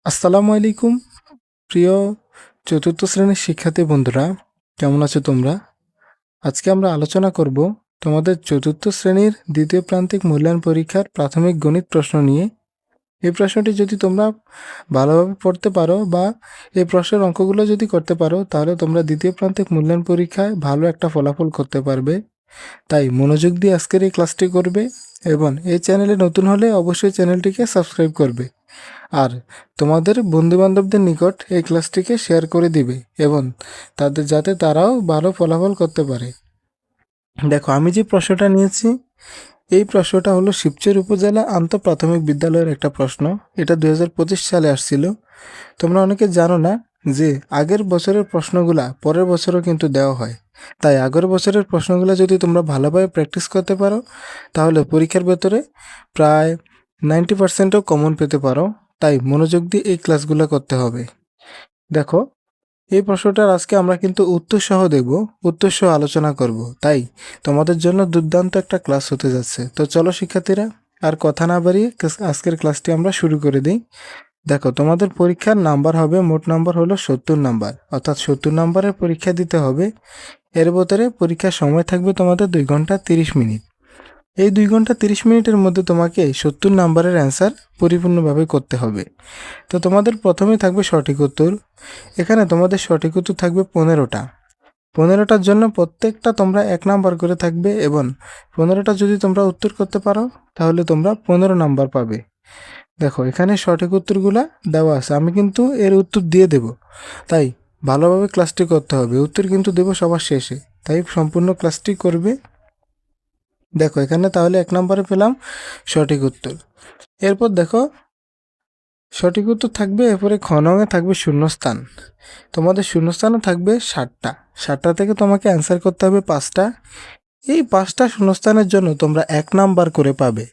আসসালামু আলাইকুম প্রিয় চতুর্থ শ্রেণীর শিক্ষার্থী বন্ধুরা, কেমন আছো তোমরা? আজকে আমরা আলোচনা করব তোমাদের চতুর্থ শ্রেণীর দ্বিতীয় প্রান্তিক মূল্যায়ন পরীক্ষার প্রাথমিক গণিত প্রশ্ন নিয়ে। এই প্রশ্নটি যদি তোমরা ভালোভাবে পড়তে পারো বা এই প্রশ্নের অঙ্কগুলো যদি করতে পারো, তাহলে তোমরা দ্বিতীয় প্রান্তিক মূল্যায়ন পরীক্ষায় ভালো একটা ফলাফল করতে পারবে। তাই মনোযোগ দিয়ে আজকের এই ক্লাসটি করবে এবং এই চ্যানেলে নতুন হলে অবশ্যই চ্যানেলটিকে সাবস্ক্রাইব করবে। আর তোমাদের বন্ধুবান্ধবদের নিকট এই ক্লাসটিকে শেয়ার করে দিবে এবং তাদের যাতে তারাও ভালো ফলাফল করতে পারে। দেখো, আমি যে প্রশ্নটা নিয়েছি, এই প্রশ্নটা হলো শিবচর উপজেলা আন্তঃপ্রাথমিক বিদ্যালয়ের একটা প্রশ্ন। এটা 2025 সালে আসছিল। তোমরা অনেকে জানো না যে আগের বছরের প্রশ্নগুলা পরের বছরও কিন্তু দেওয়া হয়। তাই আগের বছরের প্রশ্নগুলো যদি তোমরা ভালোভাবে প্র্যাকটিস করতে পারো, তাহলে পরীক্ষার ভেতরে প্রায় 90%ও কমন পেতে পারো। তাই মনোযোগ দিয়ে এই ক্লাসগুলো করতে হবে। দেখো, এই প্রশ্নটার আজকে আমরা কিন্তু উত্তর সহ দেখব, উত্তর সহ আলোচনা করব। তাই তোমাদের জন্য দুর্দান্ত একটা ক্লাস হতে যাচ্ছে। তো চলো শিক্ষার্থীরা, আর কথা না বাড়িয়ে আজকের ক্লাসটি আমরা শুরু করে দিই। দেখো, তোমাদের পরীক্ষার নাম্বার হবে, মোট নাম্বার হলো 70 নাম্বার, অর্থাৎ 70 নাম্বারের পরীক্ষা দিতে হবে। এর ভেতরে পরীক্ষার সময় থাকবে তোমাদের 2 ঘন্টা 30 মিনিট। এই 2 ঘন্টা 30 মিনিটের মধ্যে তোমাকে 70 নাম্বারের অ্যান্সার পরিপূর্ণভাবে করতে হবে। তো তোমাদের প্রথমেই থাকবে সঠিক উত্তর। এখানে তোমাদের সঠিক উত্তর থাকবে 15টা। 15টার জন্য প্রত্যেকটা তোমরা 1 নাম্বার করে থাকবে এবং 15টা যদি তোমরা উত্তর করতে পারো, তাহলে তোমরা 15 নাম্বার পাবে। দেখো, এখানে সঠিক উত্তরগুলা দেওয়া আছে, আমি কিন্তু এর উত্তর দিয়ে দেব। তাই ভালোভাবে ক্লাসটি করতে হবে। উত্তর কিন্তু দেব সবার শেষে, তাই সম্পূর্ণ ক্লাসটি করবে। দেখো, এখানে তাহলে 1 নম্বরে পেলাম সঠিক উত্তর। এরপর দেখো, সঠিক উত্তর থাকবে, এরপরে খ নঙে থাকবে শূন্যস্থান। তোমাদের শূন্যস্থানও থাকবে 60টা। 60টা থেকে তোমাকে অ্যান্সার করতে হবে 5টা। এই 5টা শূন্যস্থানের জন্য তোমরা 1 নাম্বার করে পাবে।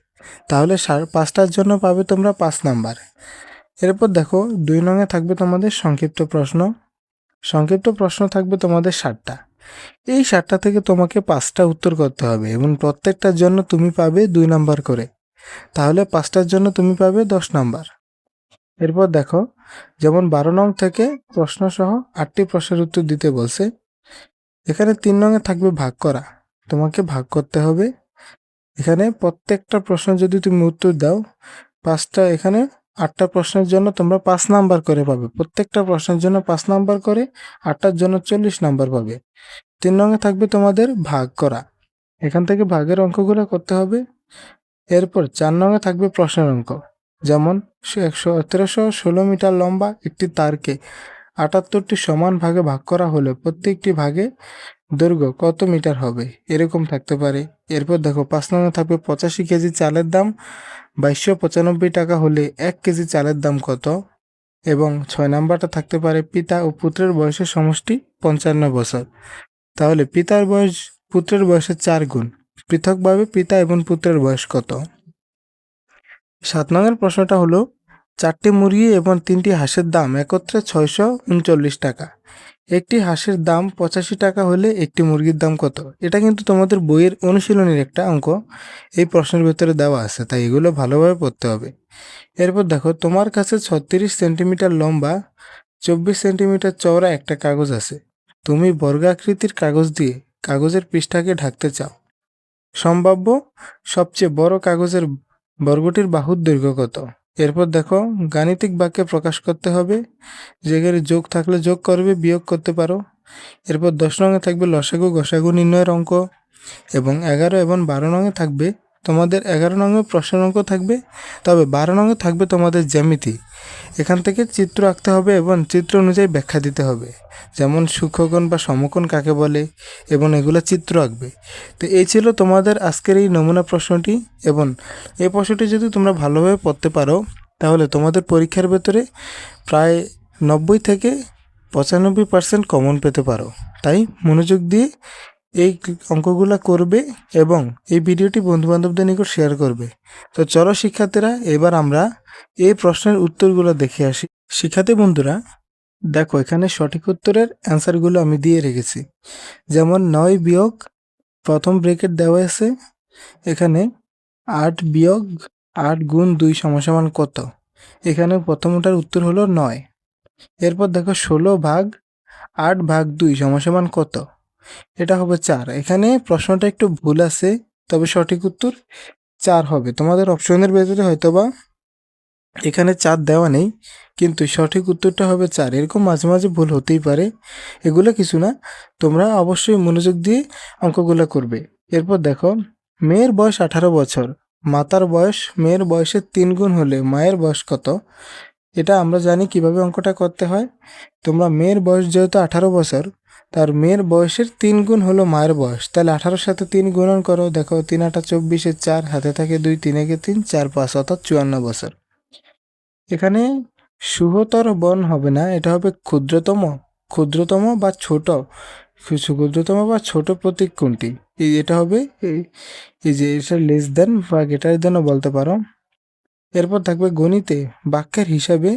তাহলে 5টার জন্য পাবে তোমরা 5 নাম্বার। এরপর দেখো, 2 নঙে থাকবে তোমাদের সংক্ষিপ্ত প্রশ্ন। সংক্ষিপ্ত প্রশ্ন থাকবে তোমাদের 60টা। এই 60টা থেকে তোমাকে 5টা উত্তর করতে হবে এবং প্রত্যেকটার জন্য তুমি পাবে 2 নাম্বার করে। তাহলে 5টার জন্য তুমি পাবে 10 নাম্বার। এরপর দেখো, যেমন 12 নং থেকে প্রশ্ন সহ 8টি প্রশ্নের উত্তর দিতে বলছে। এখানে 3 নঙে থাকবে ভাগ করা। তোমাকে ভাগ করতে হবে। এখানে প্রত্যেকটা প্রশ্ন যদি তুমি উত্তর দাও, 5টা, এখানে 8টা প্রশ্নের জন্য তোমরা 5 নাম্বার করে পাবে। প্রত্যেকটা প্রশ্নের জন্য 5 নাম্বার করে, 8টার জন্য 40 নাম্বার পাবে। 3 নঙে থাকবে তোমাদের ভাগ করা। এখান থেকে ভাগের অঙ্কগুলো করতে হবে। এরপর 4 নঙে থাকবে প্রশ্নের অঙ্ক। যেমন 1316 মিটার লম্বা একটি তারকে 78টি সমান ভাগে ভাগ করা হলে প্রত্যেকটি ভাগে দৈর্ঘ্য কত মিটার হবে, এরকম থাকতে পারে। এরপর দেখো, 5 নঙে থাকবে 85 কেজি চালের দাম 2295 টাকা হলে 1 কেজি চালের দাম কত। এবং 6 নাম্বারটা থাকতে পারে পিতা ও পুত্রের বয়সের সমষ্টি 55 বছর। তাহলে পিতার বয়স পুত্রের বয়সের 4 গুণ। পৃথকভাবে পিতা এবং পুত্রের বয়স কত। 7 নংয়ের প্রশ্নটা হলো, 4টি মুরগি এবং 3টি হাঁসের দাম একত্রে 639 টাকা। একটি হাঁসের দাম 85 টাকা হলে একটি মুরগির দাম কত। এটা কিন্তু তোমাদের বইয়ের অনুশীলনীর একটা অঙ্ক, এই প্রশ্নের ভেতরে দেওয়া আছে, তাই এগুলো ভালোভাবে পড়তে হবে। এরপর দেখো, তোমার কাছে 36 সেন্টিমিটার লম্বা 24 সেন্টিমিটার চওড়া একটা কাগজ আছে। তুমি বর্গাকৃতির কাগজ দিয়ে কাগজের পৃষ্ঠাকে ঢাকতে চাও। সম্ভাব্য সবচেয়ে বড় কাগজের বর্গটির বাহুর দৈর্ঘ্য কত। এরপর দেখো, গাণিতিক বাক্যে প্রকাশ করতে হবে। যেখানে যোগ থাকলে যোগ করবে, বিয়োগ করতে পারো। এরপর 10 নঙে থাকবে লসাগু গসাগু নির্ণয়ের অঙ্ক। এবং 11 এবং 12 নঙে থাকবে তোমাদের 11 নঙে প্রশ্নের অঙ্ক থাকবে, তবে 12 নঙে থাকবে তোমাদের জ্যামিতি। এখান থেকে চিত্র আঁকতে হবে এবং চিত্র অনুযায়ী ব্যাখ্যা দিতে হবে। যেমন সূক্ষ্মকোণ বা সমকোণ কাকে বলে, এবং এগুলো চিত্র আঁকবে। তো এই ছিল তোমাদের আজকের এই নমুনা প্রশ্নটি। এবং এই প্রশ্নটি যদি তোমরা ভালোভাবে পড়তে পারো, তাহলে তোমাদের পরীক্ষার ভেতরে প্রায় 90 থেকে 95% কমন পেতে পারো। তাই মনোযোগ দিয়ে এই অঙ্কগুলো করবে এবং এই ভিডিওটি বন্ধুবান্ধবদের নিকট শেয়ার করবে। তো চলো শিক্ষার্থীরা, এবার আমরা এই প্রশ্নের উত্তরগুলো দেখে আসি। শিক্ষার্থী বন্ধুরা, দেখো, এখানে সঠিক উত্তরের অ্যান্সারগুলো আমি দিয়ে রেখেছি। যেমন 9 বিয়োগ, প্রথম ব্রেকেট দেওয়া আছে, এখানে 8 বিয়োগ 8 গুণ 2 সমান কত। এখানে প্রথমটার উত্তর হলো 9। এরপর দেখো 16/8/2 সমান কত? এটা হবে 4। এখানে প্রশ্নটা একটু ভুল আছে, তবে সঠিক উত্তর 4 হবে। তোমাদের অপশনের ভেতরে হয়তোবা এখানে 4 দেওয়া নেই, কিন্তু সঠিক উত্তরটা হবে 4। এরকম মাঝে মাঝে ভুল হতেই পারে, এগুলো কিছু না। তোমরা অবশ্যই মনোযোগ দিয়ে অঙ্কগুলো করবে। এরপর দেখো, মেয়ের বয়স 18 বছর, মাতার বয়স মেয়ের বয়সের 3 গুণ হলে মায়ের বয়স কত? এটা আমরা জানি কিভাবে অঙ্কটা করতে হয়। তোমরা মেয়ের বয়স যেহেতু 18 বছর, তার মেয়ের বয়সের 3 গুণ হলো মায়ের বয়স, তাহলে 18-র সাথে 3 গুণন করো। দেখো 3 8 24, 4 হাতে থাকে 2, 3 একে 3, 4 5 অর্থাৎ 54 বছর। এখানে শুভতর বর্ণ হবে না, এটা হবে ক্ষুদ্রতম। ক্ষুদ্রতম বা ছোট, ক্ষুদ্রতম বা ছোট প্রতীক কোনটি? এটা হবে এই যে এটা লেস দেন বা গ্রেটার দেনও বলতে পারো। এরপর থাকবে গণিতে বাক্যের হিসাবে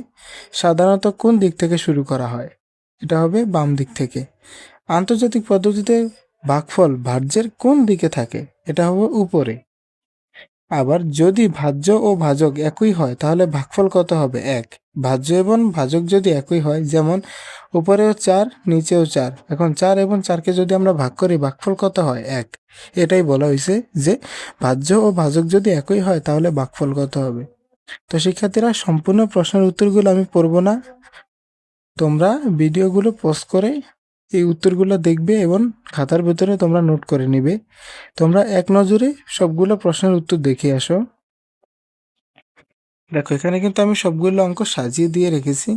সাধারণত কোন দিক থেকে শুরু করা হয়? এটা হবে বাম দিক থেকে। আন্তর্জাতিক পদ্ধতিতে ভাগফল ভাজ্যের কোন দিকে থাকে? এটা হবে উপরে। আবার যদি ভাজ্য ও ভাজক একই হয় তাহলে ভাগফল কত হবে? 1। ভাজ্য এবং ভাজক যদি একই হয়, যেমন উপরেও 4 নিচেও 4, এখন 4 এবং 4কে যদি আমরা ভাগ করি ভাগফল কত হয়? 1। এটাই বলা হয়েছে যে ভাজ্য ও ভাজক যদি একই হয় তাহলে ভাগফল কত হবে। তো শিক্ষার্থীরা, সম্পূর্ণ প্রশ্নের উত্তরগুলো আমি পড়ব না, তোমরা ভিডিওগুলো পজ করে এই উত্তরগুলো দেখবে এবং খাতার ভিতরে তোমরা নোট করে নিবে। তোমরা এক নজরে সবগুলো প্রশ্নের উত্তর দেখে আসো। দেখো এখানে কিন্তু আমি সবগুলো অঙ্ক সাজিয়ে দিয়ে রেখেছি,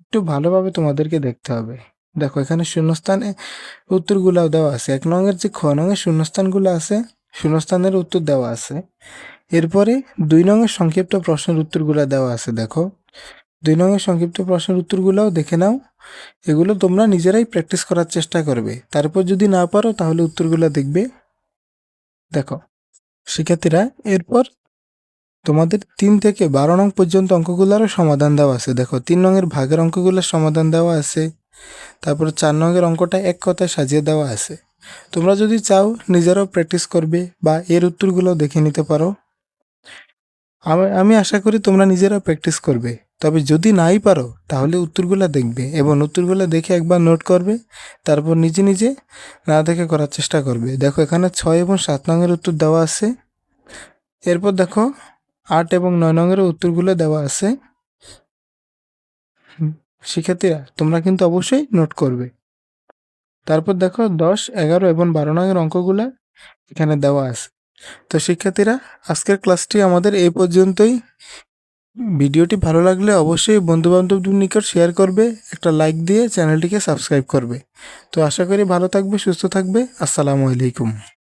একটু ভালোভাবে তোমাদেরকে দেখতে হবে। দেখো এখানে শূন্যস্থানে উত্তরগুলো দেওয়া আছে। 1 নংয়ের যে খ নংয়ের শূন্যস্থানগুলো আছে, শূন্যস্থানের উত্তর দেওয়া আছে। এরপরে 2 নংয়ের সংক্ষিপ্ত প্রশ্নের উত্তরগুলো দেওয়া আছে। দেখো 2 নংয়ের সংক্ষিপ্ত প্রশ্নের উত্তরগুলোও দেখে নাও। এগুলো তোমরা নিজেরাই প্র্যাকটিস করার চেষ্টা করবে, তারপর যদি না পারো তাহলে উত্তরগুলো দেখবে। দেখো শিক্ষার্থীরা, এরপর তোমাদের 3 থেকে 12 নং পর্যন্ত অঙ্কগুলোরও সমাধান দেওয়া আছে। দেখো 3 নংয়ের ভাগের অঙ্কগুলোর সমাধান দেওয়া আছে। তারপর 4 নংয়ের অঙ্কটা এক কথায় সাজিয়ে দেওয়া আছে। তোমরা যদি চাও নিজেরাও প্র্যাকটিস করবে বা এর উত্তরগুলো দেখে নিতে পারো। আমি আশা করি তোমরা নিজেরাও প্র্যাকটিস করবে। তবে যদি নাই পারো তাহলে উত্তরগুলো দেখবে এবং উত্তরগুলো দেখে একবার নোট করবে, তারপর নিজে নিজে না দেখে করার চেষ্টা করবে। দেখো এখানে 6 এবং 7 নংয়ের উত্তর দেওয়া আছে। এরপর দেখো 8 এবং 9 নংয়ের উত্তরগুলো দেওয়া আছে। শিক্ষার্থীরা, তোমরা কিন্তু অবশ্যই নোট করবে। তারপর দেখো 10, 11 এবং 12 নংয়ের অঙ্কগুলো এখানে দেওয়া আছে। তো শিক্ষার্থীরা, আজকের ক্লাসটি আমাদের এই পর্যন্তই। ভিডিওটি ভালো লাগলে অবশ্যই বন্ধুবান্ধবদের নিকট শেয়ার করবে, একটা লাইক দিয়ে চ্যানেলটিকে সাবস্ক্রাইব করবে। তো আশা করি ভালো থাকবে, সুস্থ থাকবে। আসসালামু আলাইকুম।